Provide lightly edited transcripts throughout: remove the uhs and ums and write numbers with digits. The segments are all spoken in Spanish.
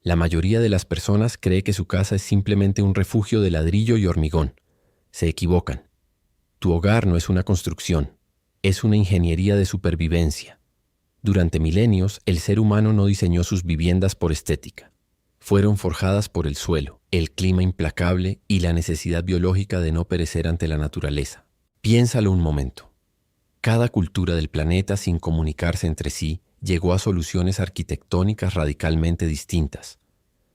La mayoría de las personas cree que su casa es simplemente un refugio de ladrillo y hormigón. Se equivocan. Tu hogar no es una construcción, es una ingeniería de supervivencia. Durante milenios, el ser humano no diseñó sus viviendas por estética. Fueron forjadas por el suelo, el clima implacable y la necesidad biológica de no perecer ante la naturaleza. Piénsalo un momento. Cada cultura del planeta, sin comunicarse entre sí, llegó a soluciones arquitectónicas radicalmente distintas.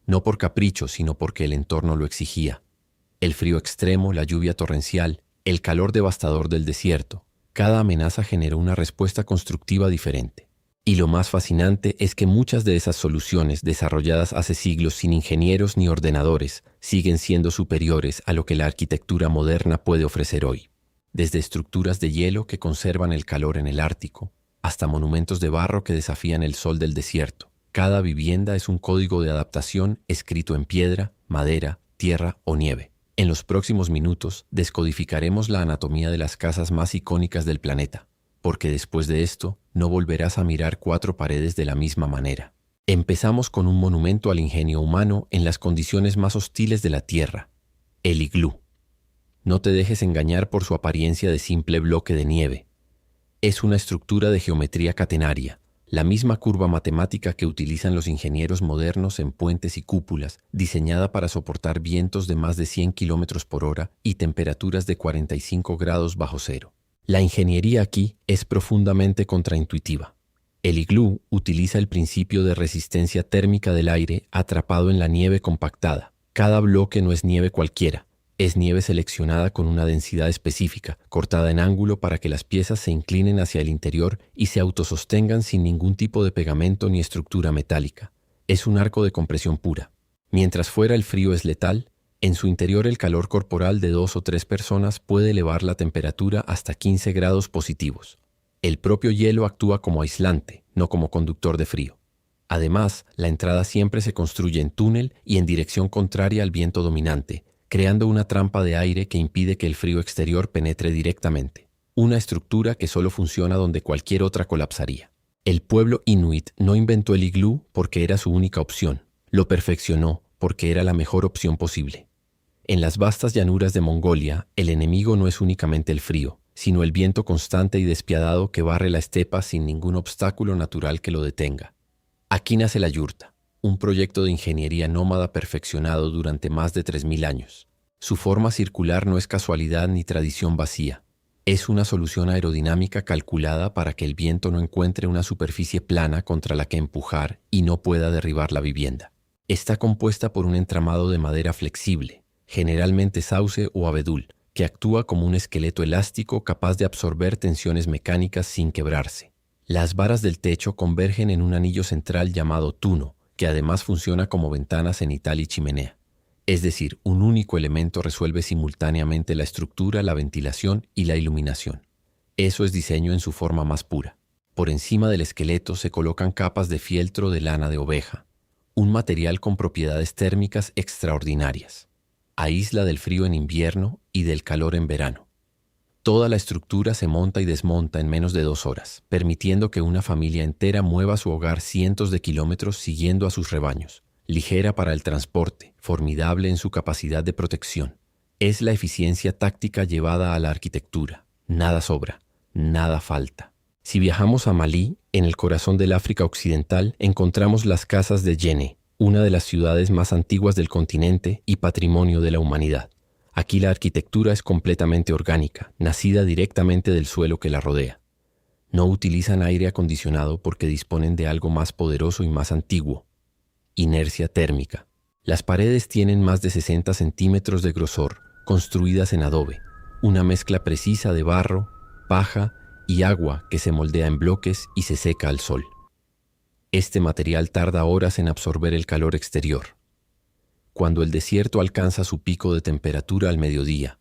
No por capricho, sino porque el entorno lo exigía. El frío extremo, la lluvia torrencial, el calor devastador del desierto. Cada amenaza generó una respuesta constructiva diferente. Y lo más fascinante es que muchas de esas soluciones, desarrolladas hace siglos sin ingenieros ni ordenadores, siguen siendo superiores a lo que la arquitectura moderna puede ofrecer hoy. Desde estructuras de hielo que conservan el calor en el Ártico, hasta monumentos de barro que desafían el sol del desierto. Cada vivienda es un código de adaptación escrito en piedra, madera, tierra o nieve. En los próximos minutos descodificaremos la anatomía de las casas más icónicas del planeta, porque después de esto no volverás a mirar 4 paredes de la misma manera. Empezamos con un monumento al ingenio humano en las condiciones más hostiles de la Tierra, el iglú. No te dejes engañar por su apariencia de simple bloque de nieve. Es una estructura de geometría catenaria, la misma curva matemática que utilizan los ingenieros modernos en puentes y cúpulas, diseñada para soportar vientos de más de 100 km por hora y temperaturas de 45 grados bajo cero. La ingeniería aquí es profundamente contraintuitiva. El iglú utiliza el principio de resistencia térmica del aire atrapado en la nieve compactada. Cada bloque no es nieve cualquiera. Es nieve seleccionada con una densidad específica, cortada en ángulo para que las piezas se inclinen hacia el interior y se autosostengan sin ningún tipo de pegamento ni estructura metálica. Es un arco de compresión pura. Mientras fuera el frío es letal, en su interior el calor corporal de 2 o 3 personas puede elevar la temperatura hasta 15 grados positivos. El propio hielo actúa como aislante, no como conductor de frío. Además, la entrada siempre se construye en túnel y en dirección contraria al viento dominante, creando una trampa de aire que impide que el frío exterior penetre directamente. Una estructura que solo funciona donde cualquier otra colapsaría. El pueblo inuit no inventó el iglú porque era su única opción. Lo perfeccionó porque era la mejor opción posible. En las vastas llanuras de Mongolia, el enemigo no es únicamente el frío, sino el viento constante y despiadado que barre la estepa sin ningún obstáculo natural que lo detenga. Aquí nace la yurta, un proyecto de ingeniería nómada perfeccionado durante más de 3000 años. Su forma circular no es casualidad ni tradición vacía. Es una solución aerodinámica calculada para que el viento no encuentre una superficie plana contra la que empujar y no pueda derribar la vivienda. Está compuesta por un entramado de madera flexible, generalmente sauce o abedul, que actúa como un esqueleto elástico capaz de absorber tensiones mecánicas sin quebrarse. Las varas del techo convergen en un anillo central llamado tuno, que además funciona como ventanas cenital y chimenea. Es decir, un único elemento resuelve simultáneamente la estructura, la ventilación y la iluminación. Eso es diseño en su forma más pura. Por encima del esqueleto se colocan capas de fieltro de lana de oveja, un material con propiedades térmicas extraordinarias. Aísla del frío en invierno y del calor en verano. Toda la estructura se monta y desmonta en menos de 2 horas, permitiendo que una familia entera mueva su hogar cientos de kilómetros siguiendo a sus rebaños. Ligera para el transporte, formidable en su capacidad de protección. Es la eficiencia táctica llevada a la arquitectura. Nada sobra, nada falta. Si viajamos a Malí, en el corazón del África Occidental, encontramos las casas de Djenné, una de las ciudades más antiguas del continente y patrimonio de la humanidad. Aquí la arquitectura es completamente orgánica, nacida directamente del suelo que la rodea. No utilizan aire acondicionado porque disponen de algo más poderoso y más antiguo: inercia térmica. Las paredes tienen más de 60 centímetros de grosor, construidas en adobe, una mezcla precisa de barro, paja y agua que se moldea en bloques y se seca al sol. Este material tarda horas en absorber el calor exterior. Cuando el desierto alcanza su pico de temperatura al mediodía,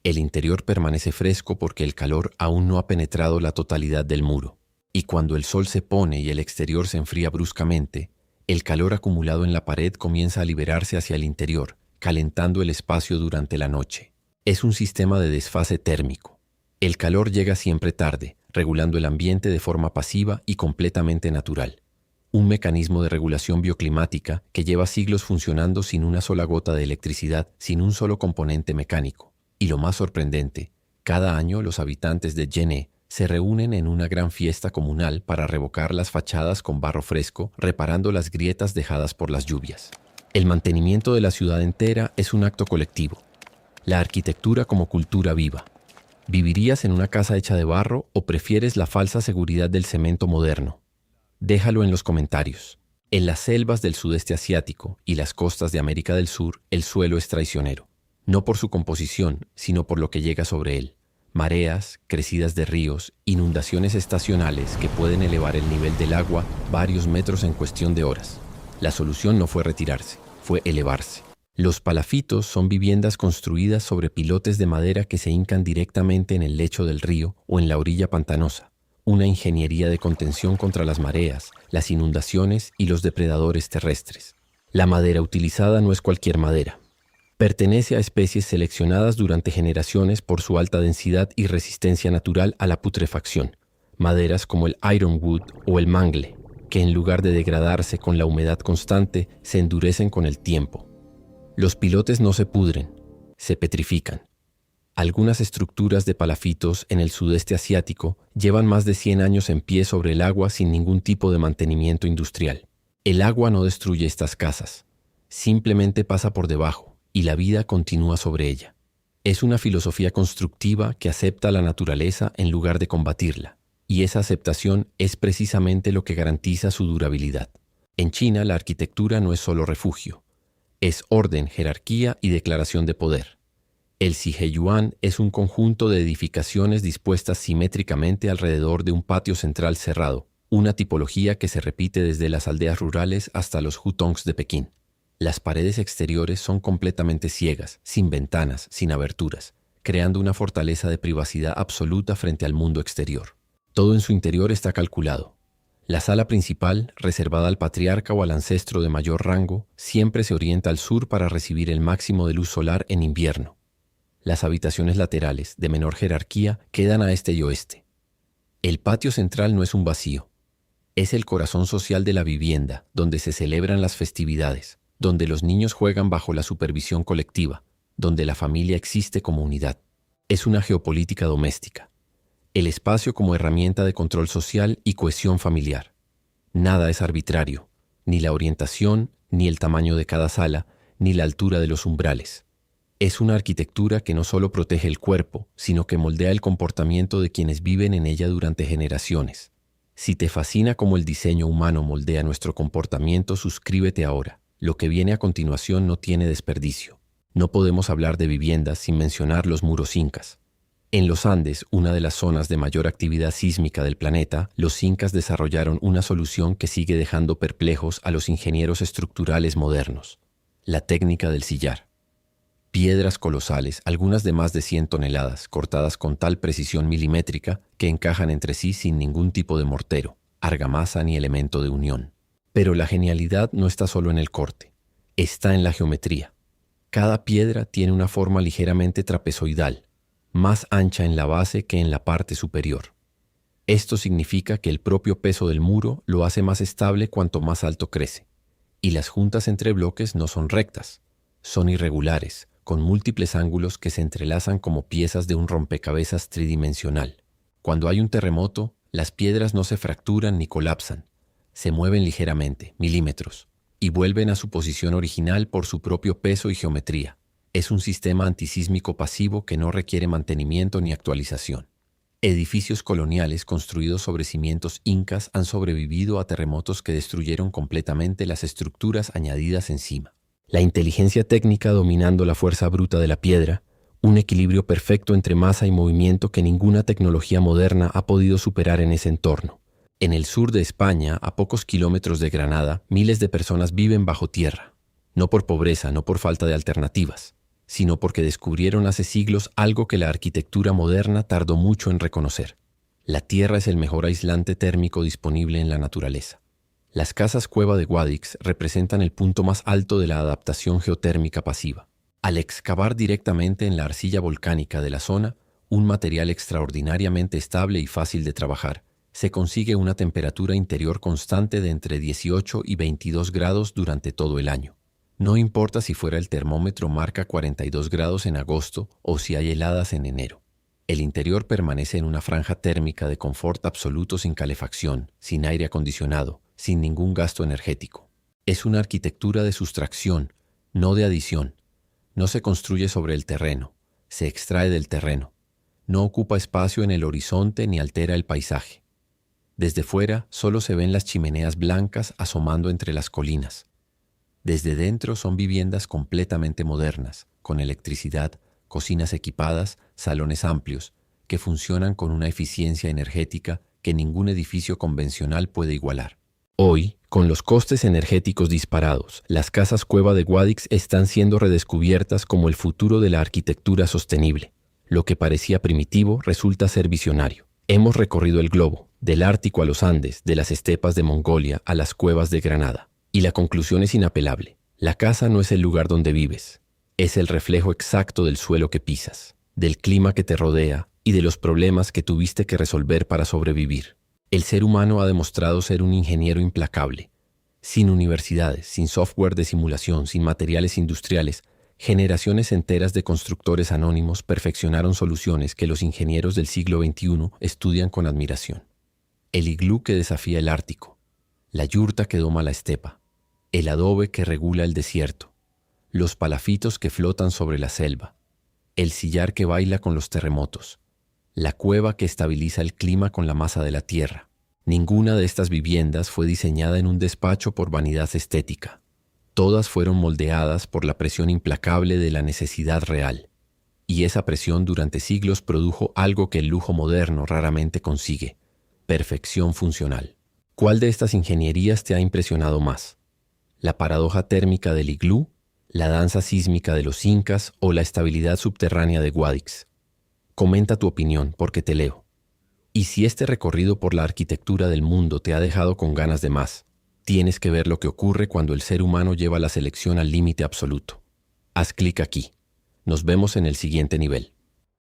el interior permanece fresco porque el calor aún no ha penetrado la totalidad del muro. Y cuando el sol se pone y el exterior se enfría bruscamente, el calor acumulado en la pared comienza a liberarse hacia el interior, calentando el espacio durante la noche. Es un sistema de desfase térmico. El calor llega siempre tarde, regulando el ambiente de forma pasiva y completamente natural. un mecanismo de regulación bioclimática que lleva siglos funcionando sin una sola gota de electricidad, sin un solo componente mecánico. Y lo más sorprendente, cada año los habitantes de Djenné se reúnen en una gran fiesta comunal para revocar las fachadas con barro fresco, reparando las grietas dejadas por las lluvias. El mantenimiento de la ciudad entera es un acto colectivo. La arquitectura como cultura viva. ¿Vivirías en una casa hecha de barro o prefieres la falsa seguridad del cemento moderno? Déjalo en los comentarios. En las selvas del sudeste asiático y las costas de América del Sur, el suelo es traicionero. No por su composición, sino por lo que llega sobre él. Mareas, crecidas de ríos, inundaciones estacionales que pueden elevar el nivel del agua varios metros en cuestión de horas. La solución no fue retirarse, fue elevarse. Los palafitos son viviendas construidas sobre pilotes de madera que se hincan directamente en el lecho del río o en la orilla pantanosa. Una ingeniería de contención contra las mareas, las inundaciones y los depredadores terrestres. La madera utilizada no es cualquier madera. Pertenece a especies seleccionadas durante generaciones por su alta densidad y resistencia natural a la putrefacción. Maderas como el ironwood o el mangle, que en lugar de degradarse con la humedad constante, se endurecen con el tiempo. Los pilotes no se pudren, se petrifican. Algunas estructuras de palafitos en el sudeste asiático llevan más de 100 años en pie sobre el agua sin ningún tipo de mantenimiento industrial. El agua no destruye estas casas, simplemente pasa por debajo y la vida continúa sobre ella. Es una filosofía constructiva que acepta la naturaleza en lugar de combatirla, y esa aceptación es precisamente lo que garantiza su durabilidad. En China, la arquitectura no es solo refugio, es orden, jerarquía y declaración de poder. El Zhiheyuan es un conjunto de edificaciones dispuestas simétricamente alrededor de un patio central cerrado, una tipología que se repite desde las aldeas rurales hasta los hutongs de Pekín. Las paredes exteriores son completamente ciegas, sin ventanas, sin aberturas, creando una fortaleza de privacidad absoluta frente al mundo exterior. Todo en su interior está calculado. La sala principal, reservada al patriarca o al ancestro de mayor rango, siempre se orienta al sur para recibir el máximo de luz solar en invierno. Las habitaciones laterales, de menor jerarquía, quedan a este y oeste. El patio central no es un vacío. Es el corazón social de la vivienda, donde se celebran las festividades, donde los niños juegan bajo la supervisión colectiva, donde la familia existe como unidad. Es una geopolítica doméstica. El espacio como herramienta de control social y cohesión familiar. Nada es arbitrario, ni la orientación, ni el tamaño de cada sala, ni la altura de los umbrales. Es una arquitectura que no solo protege el cuerpo, sino que moldea el comportamiento de quienes viven en ella durante generaciones. Si te fascina cómo el diseño humano moldea nuestro comportamiento, suscríbete ahora. Lo que viene a continuación no tiene desperdicio. No podemos hablar de viviendas sin mencionar los muros incas. En los Andes, una de las zonas de mayor actividad sísmica del planeta, los incas desarrollaron una solución que sigue dejando perplejos a los ingenieros estructurales modernos: la técnica del sillar. Piedras colosales, algunas de más de 100 toneladas, cortadas con tal precisión milimétrica que encajan entre sí sin ningún tipo de mortero, argamasa ni elemento de unión. Pero la genialidad no está solo en el corte, está en la geometría. Cada piedra tiene una forma ligeramente trapezoidal, más ancha en la base que en la parte superior. Esto significa que el propio peso del muro lo hace más estable cuanto más alto crece. Y las juntas entre bloques no son rectas, son irregulares, con múltiples ángulos que se entrelazan como piezas de un rompecabezas tridimensional. Cuando hay un terremoto, las piedras no se fracturan ni colapsan, se mueven ligeramente, milímetros, y vuelven a su posición original por su propio peso y geometría. Es un sistema antisísmico pasivo que no requiere mantenimiento ni actualización. Edificios coloniales construidos sobre cimientos incas han sobrevivido a terremotos que destruyeron completamente las estructuras añadidas encima. La inteligencia técnica dominando la fuerza bruta de la piedra, un equilibrio perfecto entre masa y movimiento que ninguna tecnología moderna ha podido superar en ese entorno. En el sur de España, a pocos kilómetros de Granada, miles de personas viven bajo tierra. No por pobreza, no por falta de alternativas, sino porque descubrieron hace siglos algo que la arquitectura moderna tardó mucho en reconocer. La tierra es el mejor aislante térmico disponible en la naturaleza. Las casas cueva de Guadix representan el punto más alto de la adaptación geotérmica pasiva. Al excavar directamente en la arcilla volcánica de la zona, un material extraordinariamente estable y fácil de trabajar, Se consigue una temperatura interior constante de entre 18 y 22 grados durante todo el año. No importa si fuera el termómetro marca 42 grados en agosto o si hay heladas en enero. El interior permanece en una franja térmica de confort absoluto sin calefacción, sin aire acondicionado, sin ningún gasto energético. Es una arquitectura de sustracción, no de adición. No se construye sobre el terreno, se extrae del terreno. No ocupa espacio en el horizonte ni altera el paisaje. Desde fuera solo se ven las chimeneas blancas asomando entre las colinas. Desde dentro son viviendas completamente modernas, con electricidad, cocinas equipadas, salones amplios, que funcionan con una eficiencia energética que ningún edificio convencional puede igualar. Hoy, con los costes energéticos disparados, las casas cueva de Guadix están siendo redescubiertas como el futuro de la arquitectura sostenible. Lo que parecía primitivo resulta ser visionario. Hemos recorrido el globo, del Ártico a los Andes, de las estepas de Mongolia a las cuevas de Granada. Y la conclusión es inapelable. La casa no es el lugar donde vives. Es el reflejo exacto del suelo que pisas, del clima que te rodea y de los problemas que tuviste que resolver para sobrevivir. El ser humano ha demostrado ser un ingeniero implacable. Sin universidades, sin software de simulación, sin materiales industriales, generaciones enteras de constructores anónimos perfeccionaron soluciones que los ingenieros del siglo XXI estudian con admiración. El iglú que desafía el Ártico, la yurta que doma la estepa, el adobe que regula el desierto, los palafitos que flotan sobre la selva, el sillar que baila con los terremotos, la cueva que estabiliza el clima con la masa de la tierra. Ninguna de estas viviendas fue diseñada en un despacho por vanidad estética. Todas fueron moldeadas por la presión implacable de la necesidad real. Y esa presión durante siglos produjo algo que el lujo moderno raramente consigue: perfección funcional. ¿Cuál de estas ingenierías te ha impresionado más? ¿La paradoja térmica del iglú, la danza sísmica de los incas o la estabilidad subterránea de Guadix? Comenta tu opinión porque te leo. Y si este recorrido por la arquitectura del mundo te ha dejado con ganas de más, tienes que ver lo que ocurre cuando el ser humano lleva la selección al límite absoluto. Haz clic aquí. Nos vemos en el siguiente nivel.